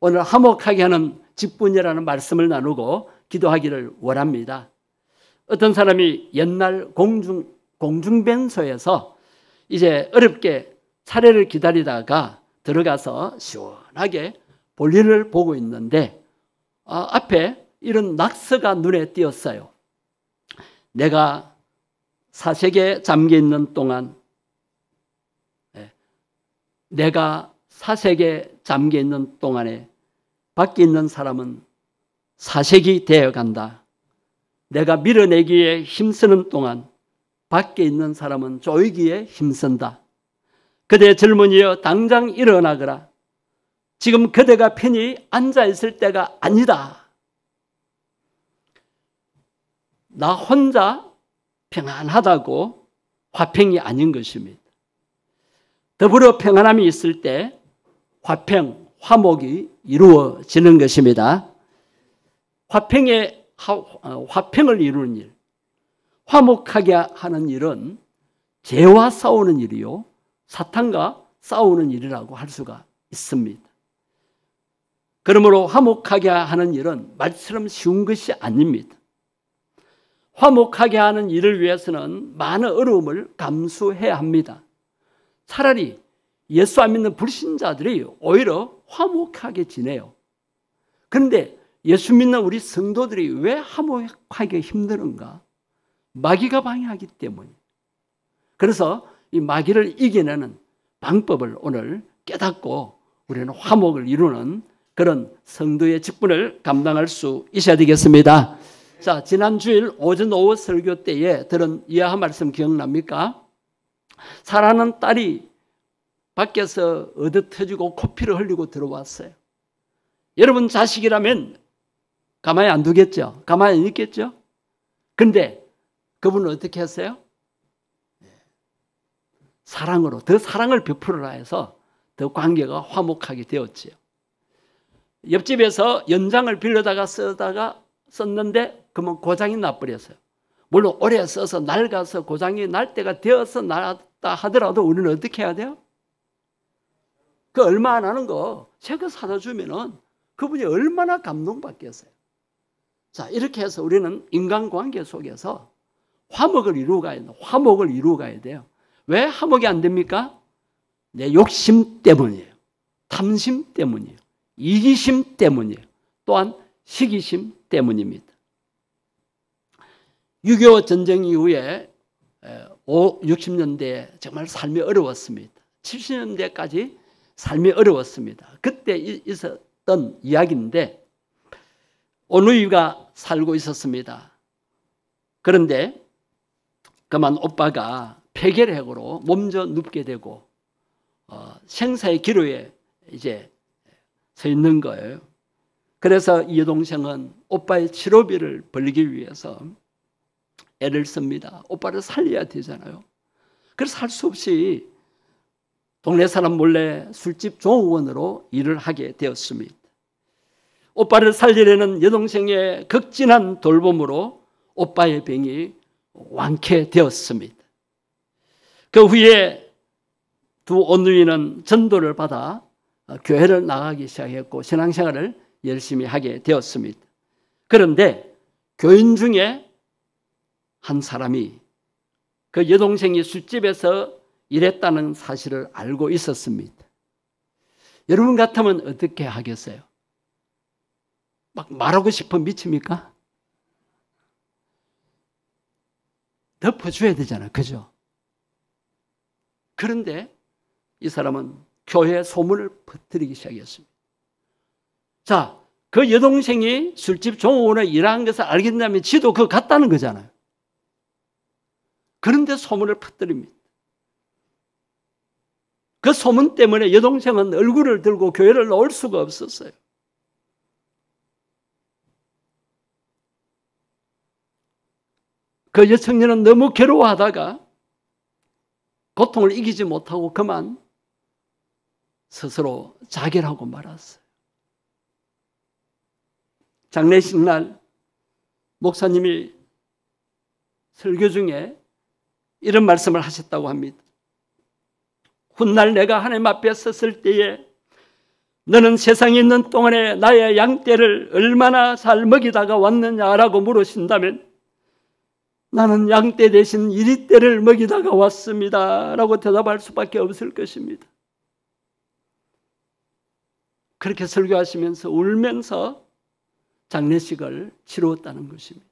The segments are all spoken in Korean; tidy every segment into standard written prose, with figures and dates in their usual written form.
오늘 화목하게 하는 직분이라는 말씀을 나누고 기도하기를 원합니다. 어떤 사람이 옛날 공중변소에서 이제 어렵게 차례를 기다리다가 들어가서 시원하게 볼일을 보고 있는데 앞에 이런 낙서가 눈에 띄었어요. 내가 사색에 잠겨 있는 동안, 내가 사색에 잠겨 있는 동안에 밖에 있는 사람은 사색이 되어간다. 내가 밀어내기에 힘쓰는 동안 밖에 있는 사람은 조이기에 힘쓴다. 그대 젊은이여 당장 일어나거라. 지금 그대가 편히 앉아있을 때가 아니다. 나 혼자 평안하다고 화평이 아닌 것입니다. 더불어 평안함이 있을 때 화평, 화목이 이루어지는 것입니다. 화평을 이루는 일, 화목하게 하는 일은 죄와 싸우는 일이요 사탄과 싸우는 일이라고 할 수가 있습니다. 그러므로 화목하게 하는 일은 말처럼 쉬운 것이 아닙니다. 화목하게 하는 일을 위해서는 많은 어려움을 감수해야 합니다. 차라리 예수 안 믿는 불신자들이 오히려 화목하게 지내요. 그런데 예수 믿는 우리 성도들이 왜 화목하기 힘드는가? 마귀가 방해하기 때문이에요. 그래서 이 마귀를 이겨내는 방법을 오늘 깨닫고 우리는 화목을 이루는 그런 성도의 직분을 감당할 수 있어야 되겠습니다. 자, 지난 주일 오전 오후 설교 때에 들은 이하 말씀 기억납니까? 사랑하는 딸이 밖에서 얻어터지고 코피를 흘리고 들어왔어요. 여러분 자식이라면 가만히 안 두겠죠? 가만히 안 있겠죠? 근데 그분은 어떻게 했어요? 사랑으로, 더 사랑을 베풀어라 해서 더 관계가 화목하게 되었지요. 옆집에서 연장을 빌려다가 썼는데 그러면 고장이 나버렸어요. 물론 오래 써서 낡아서 고장이 날 때가 되어서 났다 하더라도 우리는 어떻게 해야 돼요? 그 얼마 안 하는 거 새 거 사다 주면은 그분이 얼마나 감동받겠어요. 자, 이렇게 해서 우리는 인간관계 속에서 화목을 이루어 가야 돼요. 왜 화목이 안 됩니까? 내 욕심 때문이에요. 탐심 때문이에요. 이기심 때문이에요. 또한 시기심 때문입니다. 6.25 전쟁 이후에 60년대에 정말 삶이 어려웠습니다. 70년대까지 삶이 어려웠습니다. 그때 있었던 이야기인데 오누이가 살고 있었습니다. 그런데 그만 오빠가 폐결핵으로 몸져 눕게 되고 생사의 기로에 이제 서 있는 거예요. 그래서 이 여동생은 오빠의 치료비를 벌기 위해서 애를 씁니다. 오빠를 살려야 되잖아요. 그래서 할 수 없이 동네 사람 몰래 술집 종업원으로 일을 하게 되었습니다. 오빠를 살리려는 여동생의 극진한 돌봄으로 오빠의 병이 완쾌되었습니다. 그 후에 두 오누이는 전도를 받아 교회를 나가기 시작했고 신앙생활을 열심히 하게 되었습니다. 그런데 교인 중에 한 사람이 그 여동생이 술집에서 일했다는 사실을 알고 있었습니다. 여러분 같으면 어떻게 하겠어요? 막 말하고 싶어 미칩니까? 덮어줘야 되잖아요. 그죠? 그런데 이 사람은 교회 소문을 퍼뜨리기 시작했습니다. 자, 그 여동생이 술집 종업원에 일한 것을 알겠다면 지도 그거 같다는 거잖아요. 그런데 소문을 퍼뜨립니다. 그 소문 때문에 여동생은 얼굴을 들고 교회를 나올 수가 없었어요. 그 여청년은 너무 괴로워하다가 고통을 이기지 못하고 그만 스스로 자결하고 말았어요. 장례식 날 목사님이 설교 중에 이런 말씀을 하셨다고 합니다. 훗날 내가 하나님 앞에 섰을 때에 너는 세상에 있는 동안에 나의 양떼를 얼마나 잘 먹이다가 왔느냐라고 물으신다면 나는 양떼 대신 이리떼를 먹이다가 왔습니다 라고 대답할 수밖에 없을 것입니다. 그렇게 설교하시면서 울면서 장례식을 치루었다는 것입니다.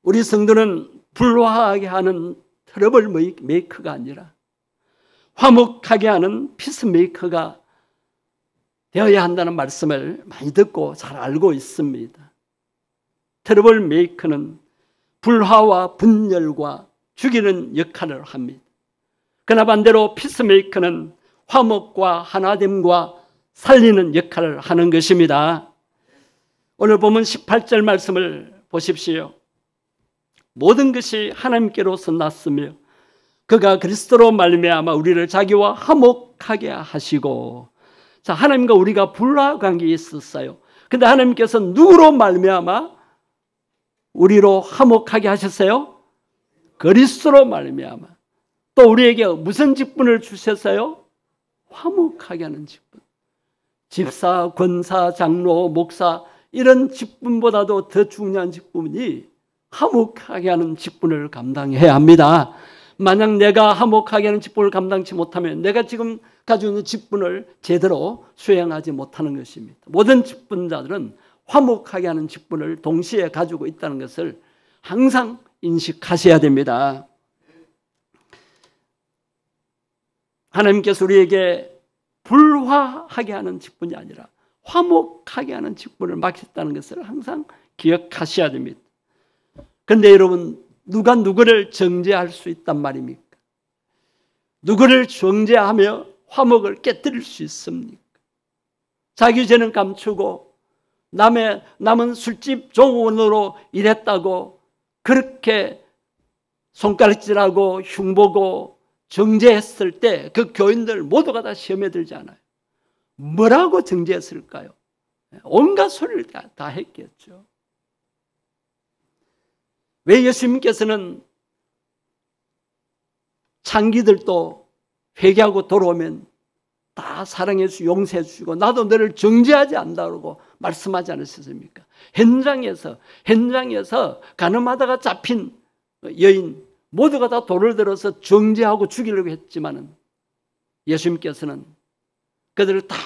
우리 성도는 불화하게 하는 트러블 메이커가 아니라 화목하게 하는 피스메이커가 되어야 한다는 말씀을 많이 듣고 잘 알고 있습니다. 트러블 메이커는 불화와 분열과 죽이는 역할을 합니다. 그러나 반대로 피스메이커는 화목과 하나됨과 살리는 역할을 하는 것입니다. 오늘 보면 18절 말씀을 보십시오. 모든 것이 하나님께로서 났으며 그가 그리스도로 말미암아 우리를 자기와 화목하게 하시고. 자, 하나님과 우리가 불화 관계에 있었어요. 근데 하나님께서 누구로 말미암아 우리로 화목하게 하셨어요? 그리스도로 말미암아. 또 우리에게 무슨 직분을 주셨어요? 화목하게 하는 직분. 집사, 권사, 장로, 목사 이런 직분보다도 더 중요한 직분이 화목하게 하는 직분을 감당해야 합니다. 만약 내가 화목하게 하는 직분을 감당치 못하면 내가 지금 가지고 있는 직분을 제대로 수행하지 못하는 것입니다. 모든 직분자들은 화목하게 하는 직분을 동시에 가지고 있다는 것을 항상 인식하셔야 됩니다. 하나님께서 우리에게 불화하게 하는 직분이 아니라 화목하게 하는 직분을 맡겼다는 것을 항상 기억하셔야 됩니다. 그런데 여러분, 누가 누구를 정죄할 수 있단 말입니까? 누구를 정죄하며 화목을 깨뜨릴 수 있습니까? 자기 죄는 감추고 남은 술집 종원으로 일했다고 그렇게 손가락질하고 흉보고 정죄했을 때 그 교인들 모두가 다 시험에 들지 않아요. 뭐라고 정죄했을까요? 온갖 소리를 다 했겠죠. 왜 예수님께서는 창기들도 회개하고 돌아오면 다 사랑해 주시고 용서해 주시고 나도 너를 정죄하지 않는다고 말씀하지 않으셨습니까? 현장에서 가늠하다가 잡힌 여인 모두가 다 돌을 들어서 정죄하고 죽이려고 했지만은 예수님께서는 그들을 다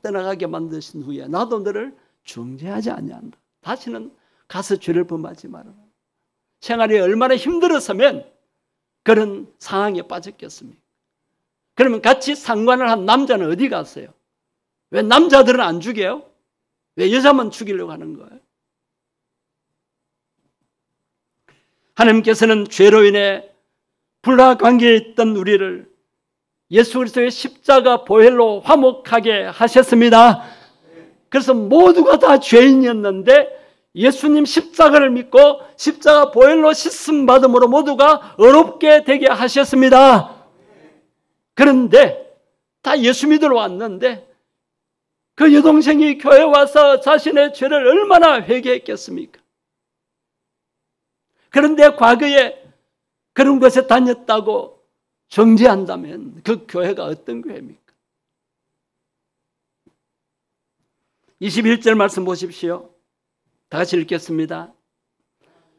떠나가게 만드신 후에 나도 너를 정죄하지 아니한다. 다시는 가서 죄를 범하지 말아라. 생활이 얼마나 힘들었으면 그런 상황에 빠졌겠습니까? 그러면 같이 상관을 한 남자는 어디 갔어요? 왜 남자들은 안 죽여요? 왜 여자만 죽이려고 하는 거예요? 하나님께서는 죄로 인해 불화 관계에 있던 우리를 예수 그리스도의 십자가 보혈로 화목하게 하셨습니다. 그래서 모두가 다 죄인이었는데 예수님 십자가를 믿고 십자가 보혈로 씻음 받음으로 모두가 의롭게 되게 하셨습니다. 그런데 다 예수 믿으러 왔는데 그 여동생이 교회에 와서 자신의 죄를 얼마나 회개했겠습니까? 그런데 과거에 그런 곳에 다녔다고 정죄한다면 그 교회가 어떤 교회입니까? 21절 말씀 보십시오. 다 같이 읽겠습니다.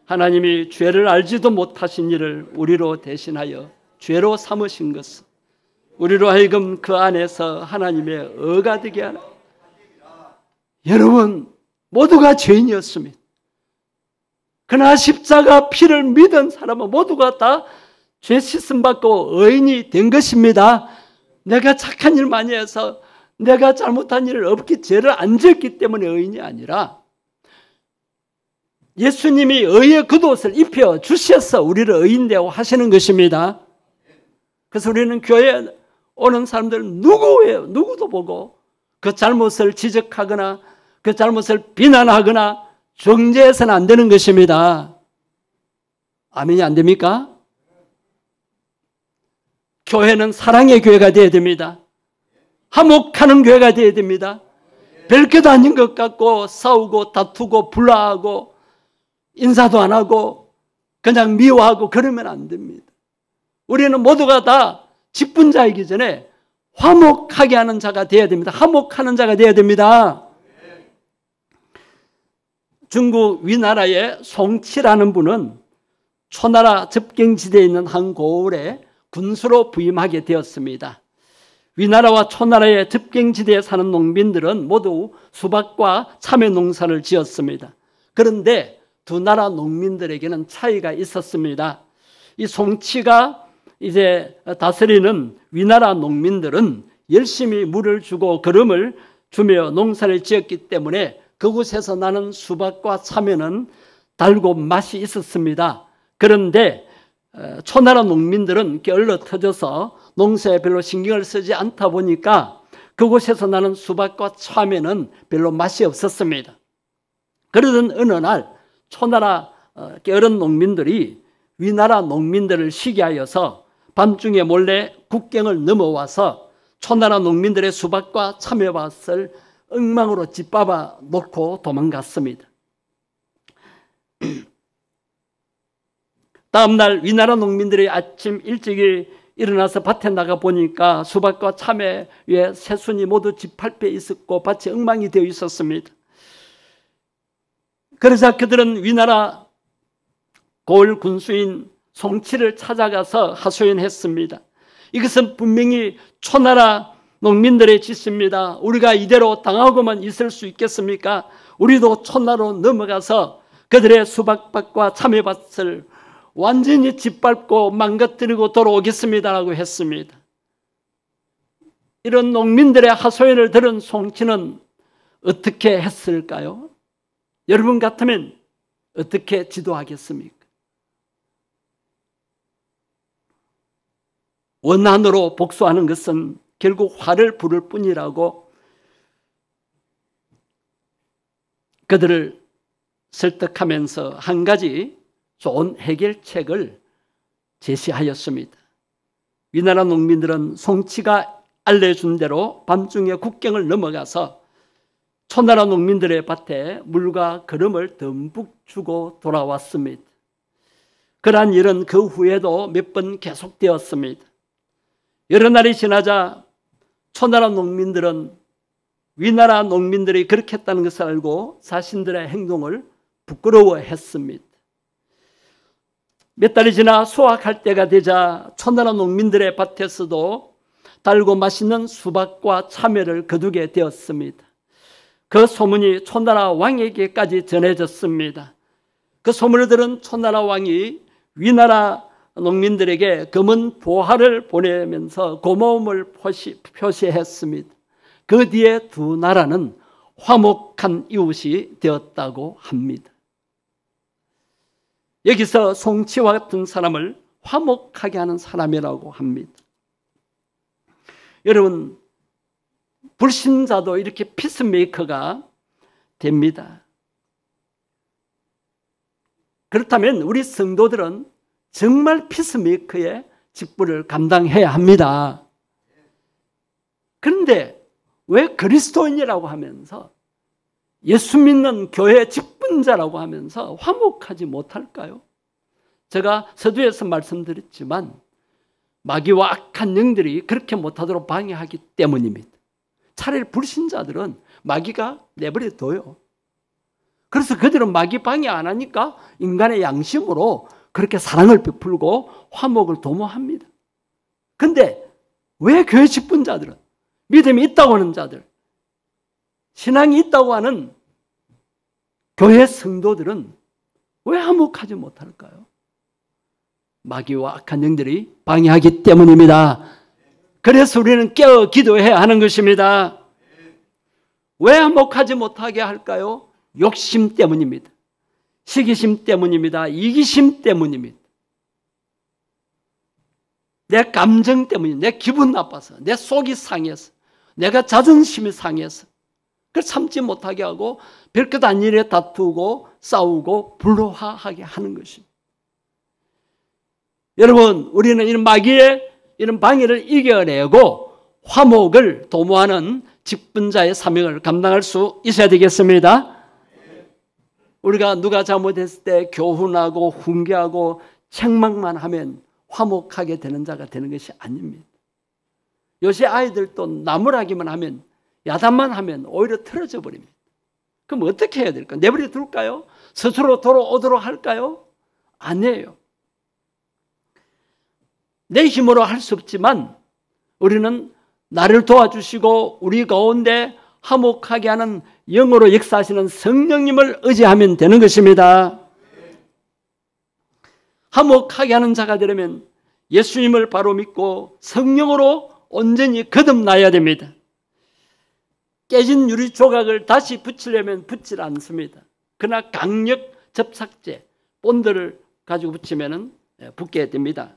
하나님이 죄를 알지도 못하신 이를 우리로 대신하여 죄로 삼으신 것은 우리로 하여금 그 안에서 하나님의 의가 되게 하라. 여러분 모두가 죄인이었습니다. 그러나 십자가 피를 믿은 사람은 모두가 다 죄 씻음 받고 의인이 된 것입니다. 내가 착한 일 많이 해서 내가 잘못한 일을 죄를 안 지었기 때문에 의인이 아니라 예수님이 의의 겉옷을 입혀 주셔서 우리를 의인되고 하시는 것입니다. 그래서 우리는 교회에 오는 사람들 누구도 보고 그 잘못을 지적하거나 그 잘못을 비난하거나 정죄해서는 안 되는 것입니다. 아멘이 안 됩니까? 교회는 사랑의 교회가 되어야 됩니다. 화목하는 교회가 되어야 됩니다. 별것도 아닌 것 같고 싸우고 다투고 불화하고 인사도 안 하고 그냥 미워하고 그러면 안 됩니다. 우리는 모두가 다 직분자이기 전에 화목하게 하는 자가 되어야 됩니다. 화목하는 자가 되어야 됩니다. 중국 위나라의 송치라는 분은 초나라 접경지대에 있는 한 고을에 군수로 부임하게 되었습니다. 위나라와 초나라의 접경지대에 사는 농민들은 모두 수박과 참외 농사를 지었습니다. 그런데 두 나라 농민들에게는 차이가 있었습니다. 이 송치가 이제 다스리는 위나라 농민들은 열심히 물을 주고 거름을 주며 농사를 지었기 때문에 그곳에서 나는 수박과 참외는 달고 맛이 있었습니다. 그런데 초나라 농민들은 게을러 터져서 농사에 별로 신경을 쓰지 않다 보니까 그곳에서 나는 수박과 참외는 별로 맛이 없었습니다. 그러던 어느 날 초나라 게으른 농민들이 위나라 농민들을 시기하여서 밤중에 몰래 국경을 넘어와서 초나라 농민들의 수박과 참외밭을 엉망으로 짓밟아 놓고 도망갔습니다. 다음날 위나라 농민들이 아침 일찍 일어나서 밭에 나가 보니까 수박과 참외 위에 새순이 모두 짓밟혀 있었고 밭이 엉망이 되어 있었습니다. 그러자 그들은 위나라 고을 군수인 송치를 찾아가서 하소연했습니다. 이것은 분명히 초나라 농민들의 짓입니다. 우리가 이대로 당하고만 있을 수 있겠습니까? 우리도 초나라로 넘어가서 그들의 수박밭과 참외밭을 완전히 짓밟고 망가뜨리고 돌아오겠습니다라고 했습니다. 이런 농민들의 하소연을 들은 송치는 어떻게 했을까요? 여러분 같으면 어떻게 지도하겠습니까? 원한으로 복수하는 것은 결국 화를 부를 뿐이라고 그들을 설득하면서 한 가지 좋은 해결책을 제시하였습니다. 위나라 농민들은 송치가 알려준 대로 밤중에 국경을 넘어가서 초나라 농민들의 밭에 물과 거름을 듬뿍 주고 돌아왔습니다. 그러한 일은 그 후에도 몇 번 계속되었습니다. 여러 날이 지나자 초나라 농민들은 위나라 농민들이 그렇게 했다는 것을 알고 자신들의 행동을 부끄러워했습니다. 몇 달이 지나 수확할 때가 되자 초나라 농민들의 밭에서도 달고 맛있는 수박과 참외를 거두게 되었습니다. 그 소문이 초나라 왕에게까지 전해졌습니다. 그 소문을 들은 초나라 왕이 위나라 농민들에게 검은 보화를 보내면서 고마움을 표시했습니다. 그 뒤에 두 나라는 화목한 이웃이 되었다고 합니다. 여기서 송치와 같은 사람을 화목하게 하는 사람이라고 합니다. 여러분, 불신자도 이렇게 피스메이커가 됩니다. 그렇다면 우리 성도들은 정말 피스메이커의 직분을 감당해야 합니다. 그런데 왜 그리스도인이라고 하면서 예수 믿는 교회 직분자라고 하면서 화목하지 못할까요? 제가 서두에서 말씀드렸지만 마귀와 악한 영들이 그렇게 못하도록 방해하기 때문입니다. 차라리 불신자들은 마귀가 내버려둬요. 그래서 그들은 마귀 방해 안 하니까 인간의 양심으로 그렇게 사랑을 베풀고 화목을 도모합니다. 그런데 왜 교회 직분자들은, 믿음이 있다고 하는 자들, 신앙이 있다고 하는 교회 성도들은 왜 화목하지 못할까요? 마귀와 악한 영들이 방해하기 때문입니다. 그래서 우리는 깨어 기도해야 하는 것입니다. 왜 화목하지 못하게 할까요? 욕심 때문입니다. 시기심 때문입니다. 이기심 때문입니다. 내 감정 때문입니다. 내 기분 나빠서, 내 속이 상해서, 내가 자존심이 상해서 그걸 참지 못하게 하고 별것 아닌 일에 다투고 싸우고 불화하게 하는 것입니다. 여러분, 우리는 이런 마귀의 이런 방해를 이겨내고 화목을 도모하는 직분자의 사명을 감당할 수 있어야 되겠습니다. 우리가 누가 잘못했을 때 교훈하고 훈계하고 책망만 하면 화목하게 되는 자가 되는 것이 아닙니다. 요새 아이들도 나무라기만 하면, 야단만 하면 오히려 틀어져 버립니다. 그럼 어떻게 해야 될까? 내버려 둘까요? 스스로 돌아오도록 할까요? 아니에요. 내 힘으로 할 수 없지만 우리는 나를 도와주시고 우리 가운데 화목하게 하는 영으로 역사하시는 성령님을 의지하면 되는 것입니다. 화목하게 하는 자가 되려면 예수님을 바로 믿고 성령으로 온전히 거듭나야 됩니다. 깨진 유리 조각을 다시 붙이려면 붙질 않습니다. 그러나 강력 접착제, 본드를 가지고 붙이면 붙게 됩니다.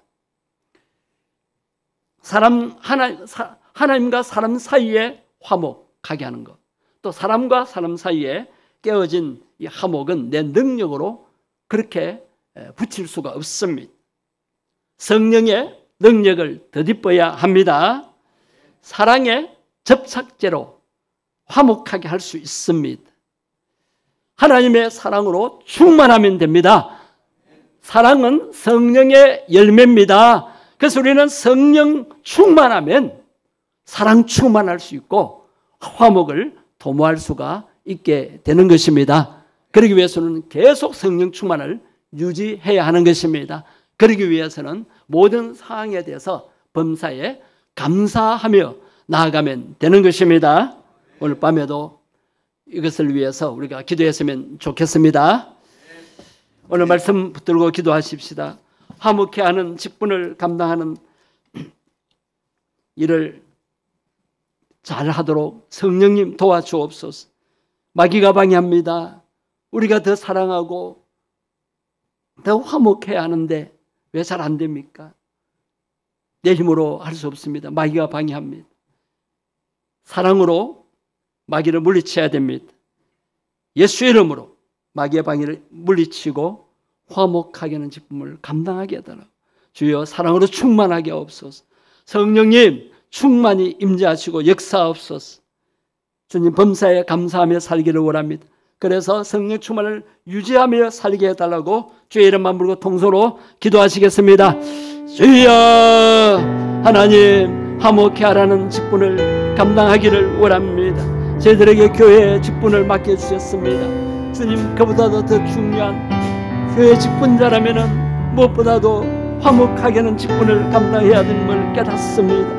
하나님과 사람 사이에 화목하게 하는 것, 또 사람과 사람 사이에 깨어진 이 화목은 내 능력으로 그렇게 붙일 수가 없습니다. 성령의 능력을 덧입어야 합니다. 사랑의 접착제로 화목하게 할 수 있습니다. 하나님의 사랑으로 충만하면 됩니다. 사랑은 성령의 열매입니다. 그래서 우리는 성령 충만하면 사랑 충만할 수 있고 화목을 도모할 수가 있게 되는 것입니다. 그러기 위해서는 계속 성령 충만을 유지해야 하는 것입니다. 그러기 위해서는 모든 상황에 대해서 범사에 감사하며 나아가면 되는 것입니다. 오늘 밤에도 이것을 위해서 우리가 기도했으면 좋겠습니다. 오늘 말씀 붙들고 기도하십시다. 화목해 하는 직분을 감당하는 일을 잘하도록 성령님 도와주옵소서. 마귀가 방해합니다. 우리가 더 사랑하고 더 화목해야 하는데 왜 잘 안 됩니까? 내 힘으로 할 수 없습니다. 마귀가 방해합니다. 사랑으로 마귀를 물리쳐야 됩니다. 예수의 이름으로 마귀의 방해를 물리치고 화목하게 하는 직분을 감당하게 해달라고. 주여 사랑으로 충만하게 하옵소서. 성령님 충만히 임재하시고 역사하옵소서. 주님 범사에 감사하며 살기를 원합니다. 그래서 성령 충만을 유지하며 살게 해달라고 주의 이름만 부르고 통성으로 기도하시겠습니다. 주여 하나님 화목해 하라는 직분을 감당하기를 원합니다. 저희들에게 교회의 직분을 맡겨주셨습니다. 주님 그보다도 더 중요한 교회 직분자라면 무엇보다도 화목하게 하는 직분을 감당해야 됨을 깨닫습니다.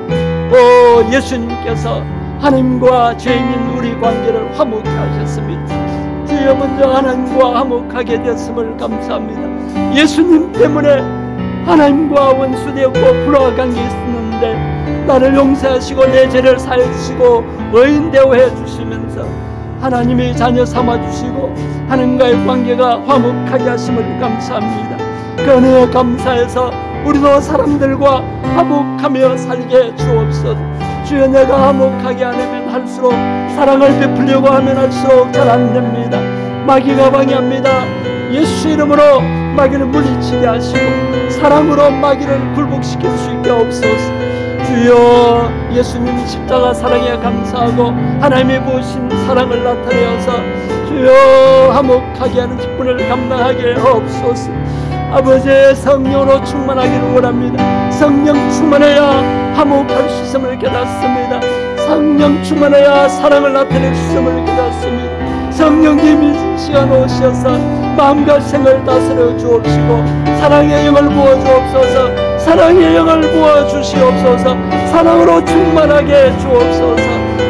오 예수님께서 하나님과 죄인인 우리 관계를 화목케 하셨습니다. 주여 먼저 하나님과 화목하게 됐음을 감사합니다. 예수님 때문에 하나님과 원수되었고 불화가 관계 있었는데 나를 용서하시고 내 죄를 사해 주시고 의인 대우해 주시면서 하나님의 자녀 삼아 주시고 하나님과의 관계가 화목하게 하심을 감사합니다. 그 은혜에 감사해서 우리도 사람들과 화목하며 살게 주옵소서. 주여 내가 화목하게 하려면 할수록 사랑을 베풀려고 하면 할수록 잘 안됩니다. 마귀가 방해합니다. 예수 이름으로 마귀를 물리치게 하시고 사랑으로 마귀를 굴복시킬 수 있게 하옵소서. 주여 예수님 십자가 사랑에 감사하고 하나님의 부으신 사랑을 나타내어서 주여 화목하게 하는 직분을 감당하게 하옵소서. 아버지의 성령으로 충만하기를 원합니다. 성령 충만해야 화목할 수 있음을 깨닫습니다. 성령 충만해야 사랑을 나타낼 수 있음을 깨닫습니다. 성령님 이 시간 오셔서 마음과 생을 다스려 주옵시고 사랑의 영을 부어 주옵소서. 사랑의 영을 부어 주시옵소서. 사랑으로 충만하게 해 주옵소서.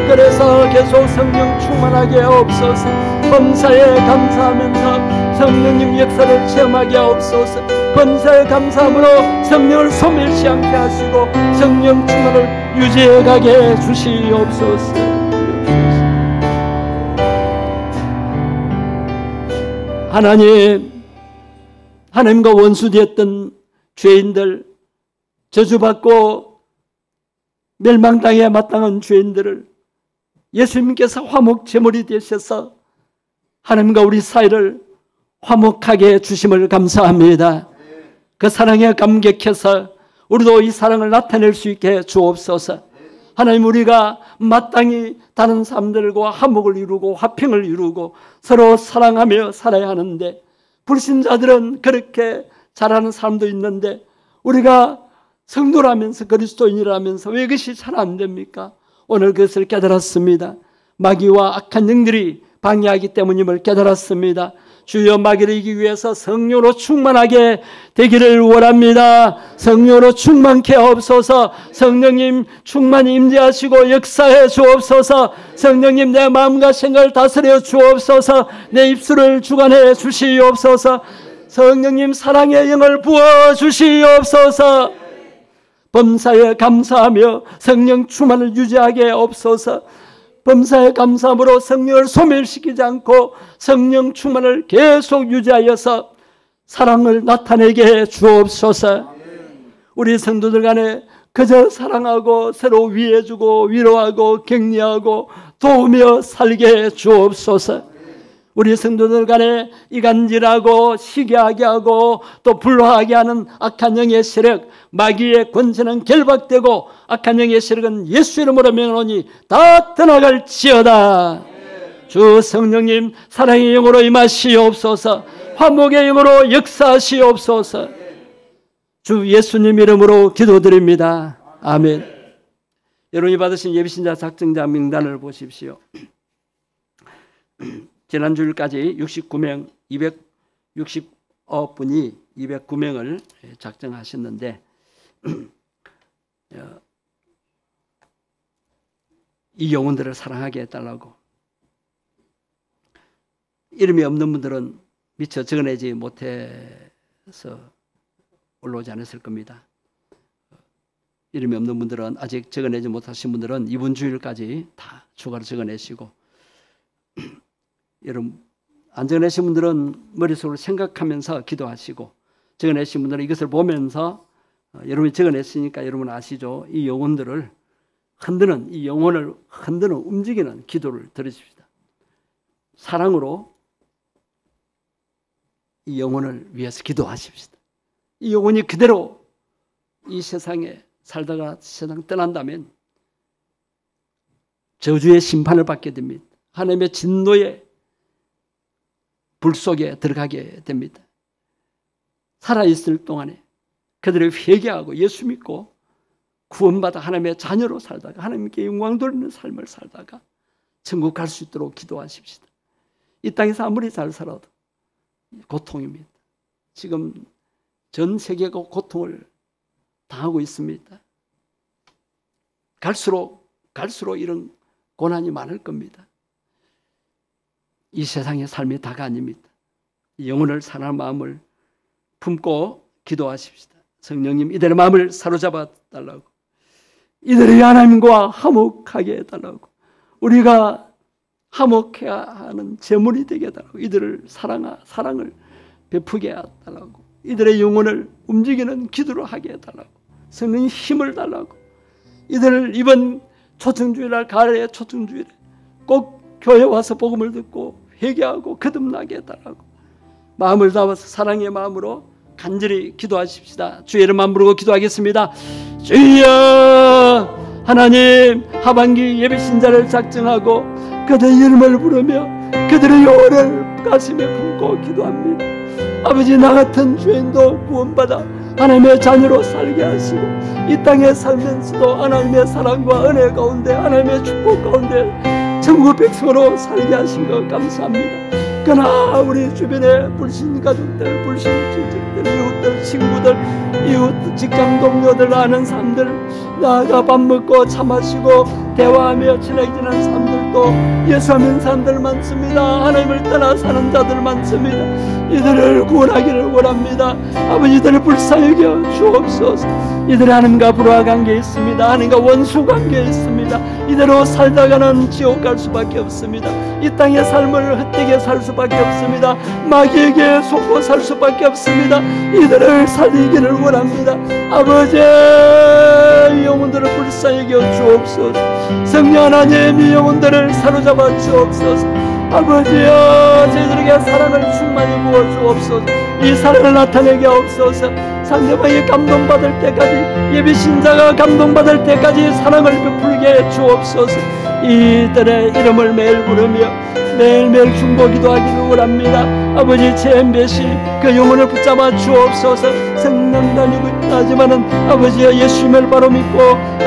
그래서 계속 성령 충만하게 하옵소서. 범사에 감사하면서 성령님 역사를 체험하게 하옵소서. 범사에 감사함으로 성령을 소멸시 않게 하시고 성령 충만을 유지해 가게 해 주시옵소서. 하나님과 원수되었던 죄인들, 저주받고 멸망당해 마땅한 죄인들을 예수님께서 화목 제물이 되셔서 하나님과 우리 사이를 화목하게 해주심을 감사합니다. 그 사랑에 감격해서 우리도 이 사랑을 나타낼 수 있게 주옵소서. 하나님 우리가 마땅히 다른 사람들과 화목을 이루고 화평을 이루고 서로 사랑하며 살아야 하는데 불신자들은 그렇게 잘하는 사람도 있는데 우리가 성도라면서 그리스도인이라면서 왜 그것이 잘 안 됩니까? 오늘 그것을 깨달았습니다. 마귀와 악한 영들이 방해하기 때문임을 깨달았습니다. 주여, 마귀를 이기기 위해서 성령으로 충만하게 되기를 원합니다. 성령으로 충만케 하옵소서. 성령님 충만히 임재하시고 역사해 주옵소서. 성령님 내 마음과 생각을 다스려 주옵소서. 내 입술을 주관해 주시옵소서. 성령님 사랑의 영을 부어 주시옵소서. 범사에 감사하며 성령 충만을 유지하게 없소서. 범사에 감사함으로 성령을 소멸시키지 않고 성령 충만을 계속 유지하여서 사랑을 나타내게 해 주옵소서. 우리 성도들 간에 그저 사랑하고 서로 위해주고 위로하고 격려하고 도우며 살게 해 주옵소서. 우리 성도들 간에 이간질하고 시기하게 하고 또 불화하게 하는 악한 영의 세력, 마귀의 권세는 결박되고 악한 영의 세력은 예수 이름으로 명하노니 다 떠나갈지어다. 주 성령님 사랑의 영으로 임하시옵소서. 화목의 영으로 역사하시옵소서. 주 예수님 이름으로 기도드립니다. 아멘. 여러분이 받으신 예비신자 작정자 명단을 보십시오. 지난 주일까지 69명 260분이 209명을 작정하셨는데 이 영혼들을 사랑하게 해달라고. 이름이 없는 분들은 미처 적어내지 못해서 올라오지 않았을 겁니다. 이름이 없는 분들은, 아직 적어내지 못하신 분들은 이번 주일까지 다 추가로 적어내시고, 여러분 안 적어내신 분들은 머릿속으로 생각하면서 기도하시고, 적어내신 분들은 이것을 보면서 여러분이 적어냈으니까 여러분 아시죠? 이 영혼들을 흔드는, 이 영혼을 흔드는 움직이는 기도를 들으십시다. 사랑으로 이 영혼을 위해서 기도하십시다. 이 영혼이 그대로 이 세상에 살다가 세상 떠난다면 저주의 심판을 받게 됩니다. 하나님의 진노의 불 속에 들어가게 됩니다. 살아있을 동안에 그들을 회개하고 예수 믿고 구원받아 하나님의 자녀로 살다가 하나님께 영광 돌리는 삶을 살다가 천국 갈 수 있도록 기도하십시다. 이 땅에서 아무리 잘 살아도 고통입니다. 지금 전 세계가 고통을 당하고 있습니다. 갈수록 이런 고난이 많을 겁니다. 이 세상의 삶이 다가 아닙니다. 영혼을 사랑하는 마음을 품고 기도하십시다. 성령님, 이들의 마음을 사로잡아 달라고, 이들이 하나님과 화목하게 해달라고, 우리가 화목해야 하는 제물이 되게 해달라고, 이들을 사랑을 베푸게 해달라고, 이들의 영혼을 움직이는 기도를 하게 해달라고, 성령님 힘을 달라고, 이들을 이번 초청주일날, 가을의 초청주일에 꼭 교회 와서 복음을 듣고 회개하고 거듭나게 해달라고 마음을 담아서 사랑의 마음으로 간절히 기도하십시다. 주의 이름만 부르고 기도하겠습니다. 주여, 하나님, 하반기 예배신자를 작정하고 그들의 이름을 부르며 그들의 영혼을 가슴에 품고 기도합니다. 아버지, 나 같은 죄인도 구원받아 하나님의 자녀로 살게 하시고 이 땅에 살면서도 하나님의 사랑과 은혜 가운데, 하나님의 축복 가운데 천국 백성으로 살게 하신 것 감사합니다. 그러나 우리 주변에 불신 가족들, 불신 친척들, 이웃들, 친구들, 이웃 직장 동료들, 아는 사람들, 나아가 밥 먹고 차 마시고 대화하며 친해지는 사람들도 예수하는 사람들 많습니다. 하나님을 떠나 사는 자들 많습니다. 이들을 구원하기를 원합니다. 아버지, 이들을 불쌍히 여겨 주옵소서. 이들이 하나님과 불화 관계에 있습니다. 하나님과 원수 관계에 있습니다. 이대로 살다가는 지옥 갈 수밖에 없습니다. 이 땅의 삶을 헛되게 살 수밖에 없습니다. 마귀에게 속고 살 수밖에 없습니다. 이들을 살리기를 원합니다. 아버지, 이 영혼들을 불쌍히 여겨 주옵소서. 성령 하나님, 이 영혼들을 사로잡아 주옵소서. 아버지여, 저희들에게 사랑을 충만히 부어 주옵소서. 이 사랑을 나타내게 하옵소서. 상대방이 감동받을 때까지, 예비신자가 감동받을 때까지 사랑을 베풀게 해 주옵소서. 이들의 이름을 매일 부르며 매일매일 중보 기도하기를 원합니다. 아버지 제 맷이 그 영혼을 붙잡아 주옵소서. 성령 다니고 있다 하지만은 아버지여 예수님을 바로 믿고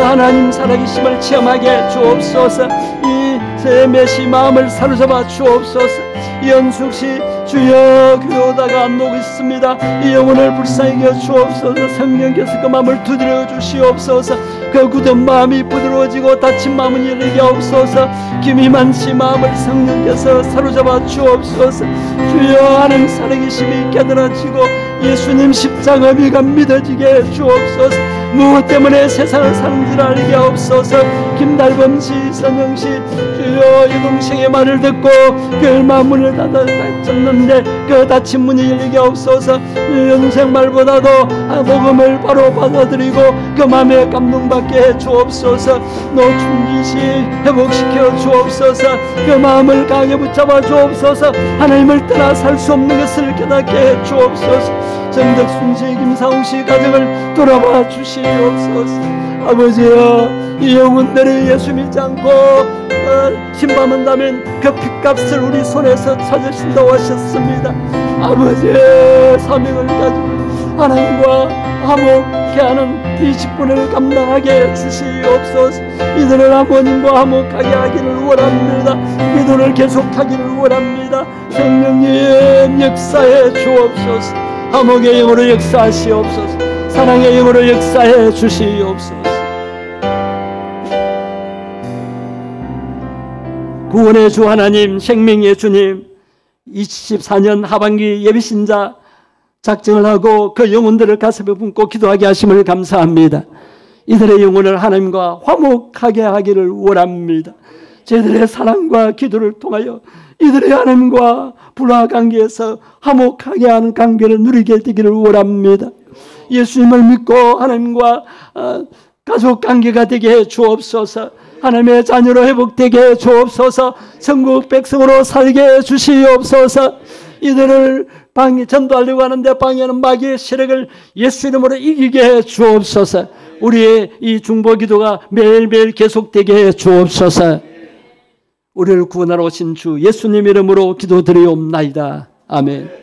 하나님 살아계심을 체험하게 주옵소서. 이 제 맷이 마음을 사로잡아 주옵소서. 연숙시 주여 교회 오다가 안 오고 있습니다. 이 영혼을 불쌍히 여겨 주옵소서. 성령께서 그 마음을 두드려 주시옵소서. 그 굳은 마음이 부드러워지고 다친 마음은 열리게 하옵소서. 김희만 씨 마음을 성령께서 사로잡아 주옵소서. 주여 하나님 살아계심이 깨달아지고 예수님 십자가 의미가 믿어지게 해 주옵소서. 무엇 때문에 세상을 사는지를 알게 하옵소서. 김달범씨, 선영씨, 주여 이 동생의 말을 듣고 그 마음문을 닫았는데 그 닫힌 문이 열리게 하옵소서. 영생 말보다도 복음을 바로 받아들이고 그 마음에 감동받게 해 주옵소서. 노춘기씨 회복시켜 주옵소서. 그 마음을 강하게 붙잡아 주옵소서. 하나님을 떠나 살 수 없는 것을 깨닫게 해 주옵소서. 정덕순씨, 김상웅씨 가정을 돌아봐 주시옵소서. 아버지여 이 영혼들이 예수 믿지 않고 신방문다면 그 핏값을 우리 손에서 찾으신다고 하셨습니다. 아버지의 사명을 가지고 하나님과 화목케 하는 이 직분을 감당하게 주시옵소서. 이들을 아버님과 화목하게 하기를 원합니다. 기도를 계속하기를 원합니다. 성령님 역사해 주옵소서. 화목의 영으로 역사하시옵소서. 사랑의 영으로 역사해 주시옵소서. 구원의 주 하나님, 생명의 주님, 24년 하반기 예비신자 작정을 하고 그 영혼들을 가슴에 품고 기도하게 하심을 감사합니다. 이들의 영혼을 하나님과 화목하게 하기를 원합니다. 저희들의 사랑과 기도를 통하여 이들의 하나님과 불화 관계에서 화목하게 하는 관계를 누리게 되기를 원합니다. 예수님을 믿고 하나님과 가족 관계가 되게 해 주옵소서. 하나님의 자녀로 회복되게 해 주옵소서. 천국 백성으로 살게 해 주시옵소서. 이들을 전도하려고 하는데 방해하는 마귀의 세력을 예수 이름으로 이기게 해 주옵소서. 우리의 이 중보 기도가 매일매일 계속되게 해 주옵소서. 우리를 구원하러 오신 주 예수님 이름으로 기도드리옵나이다. 아멘.